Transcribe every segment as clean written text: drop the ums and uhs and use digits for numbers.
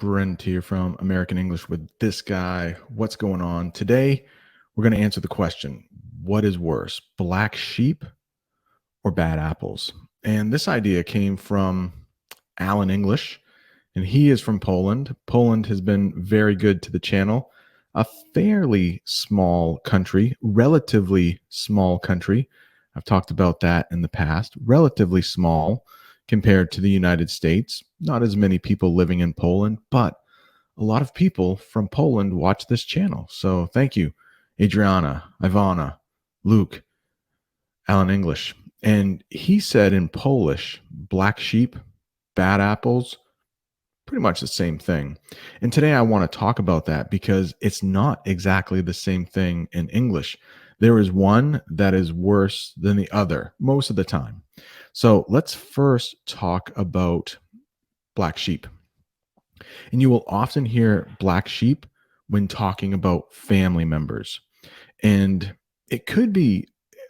Brent here from American English with this guy. What's going on? Today, we're going to answer the question, what is worse, black sheep or bad apples? And this idea came from Alan English, and he is from Poland. Poland has been very good to the channel, a fairly small country, relatively small country. I've talked about that in the past, relatively small compared to the United States. Not as many people living in Poland, but a lot of people from Poland watch this channel. So thank you, Adriana, Ivana, Luke, Alan English. And he said in Polish, black sheep, bad apples, pretty much the same thing. And today I want to talk about that because it's not exactly the same thing in English. There is one that is worse than the other most of the time. So let's first talk about black sheep. And you will often hear black sheep when talking about family members. And it could be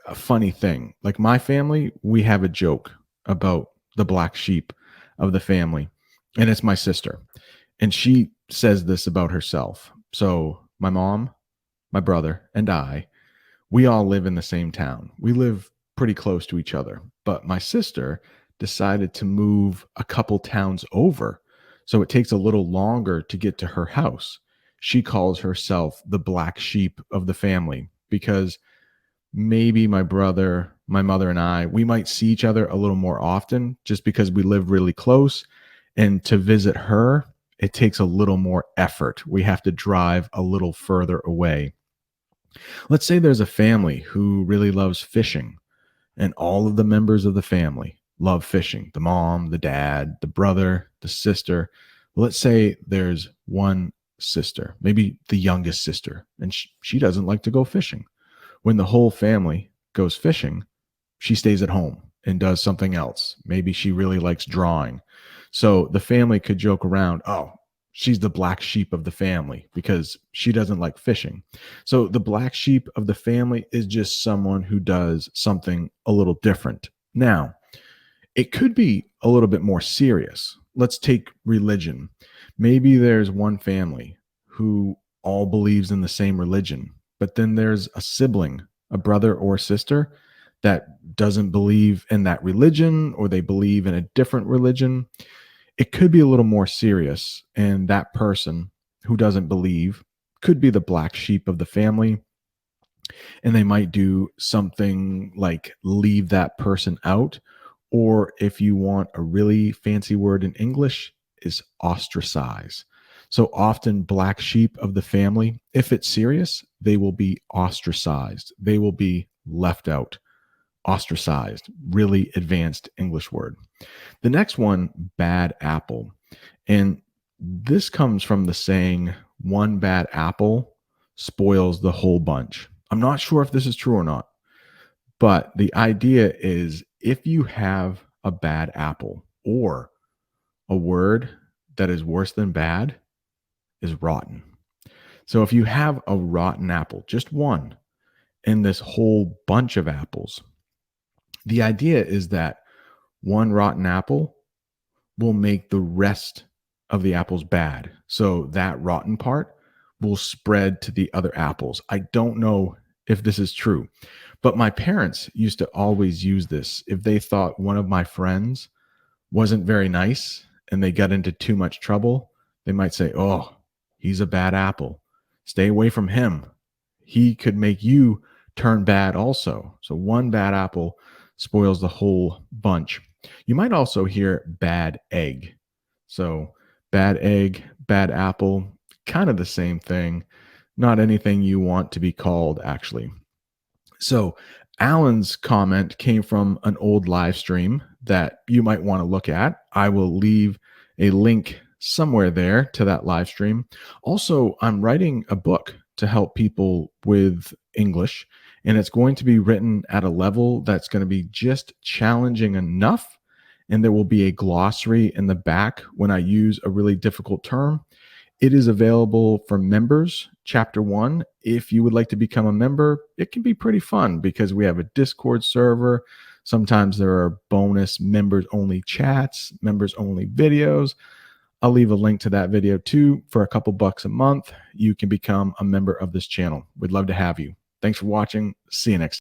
a funny thing. Like my family, we have a joke about the black sheep of the family, and it's my sister. And she says this about herself. So my mom, my brother, and I, we all live in the same town. We live pretty close to each other. But my sister decided to move a couple towns over. So it takes a little longer to get to her house. She calls herself the black sheep of the family because maybe my brother, my mother, and I, we might see each other a little more often just because we live really close. And to visit her, it takes a little more effort. We have to drive a little further away. Let's say there's a family who really loves fishing, and all of the members of the family love fishing, the mom, the dad, the brother, the sister. Let's say there's one sister, maybe the youngest sister, and she doesn't like to go fishing. When the whole family goes fishing, she stays at home and does something else. Maybe she really likes drawing. So the family could joke around, oh, she's the black sheep of the family because she doesn't like fishing. So the black sheep of the family is just someone who does something a little different. Now, it could be a little bit more serious. Let's take religion. Maybe there's one family who all believes in the same religion, but then there's a sibling, a brother or sister that doesn't believe in that religion, or they believe in a different religion. It could be a little more serious, and that person who doesn't believe could be the black sheep of the family, and they might do something like leave that person out, or if you want a really fancy word in English, is ostracize. So often black sheep of the family, if it's serious, they will be ostracized. They will be left out. Ostracized, really advanced English word. The next one, bad apple. And this comes from the saying, one bad apple spoils the whole bunch. I'm not sure if this is true or not, but the idea is if you have a bad apple, or a word that is worse than bad is rotten. So if you have a rotten apple, just one, in this whole bunch of apples, the idea is that one rotten apple will make the rest of the apples bad. So that rotten part will spread to the other apples. I don't know if this is true, but my parents used to always use this. If they thought one of my friends wasn't very nice and they got into too much trouble, they might say, oh, he's a bad apple. Stay away from him. He could make you turn bad also. So one bad apple spoils the whole bunch. You might also hear bad egg. So bad egg, bad apple, kind of the same thing. Not anything you want to be called, actually. So Alan's comment came from an old live stream that you might want to look at. I will leave a link somewhere there to that live stream. Also, I'm writing a book to help people with English, and it's going to be written at a level that's going to be just challenging enough. And there will be a glossary in the back when I use a really difficult term. It is available for members, Chapter 1. If you would like to become a member, it can be pretty fun because we have a Discord server. Sometimes there are bonus members-only chats, members-only videos. I'll leave a link to that video too. For a couple bucks a month, you can become a member of this channel. We'd love to have you. Thanks for watching. See you next time.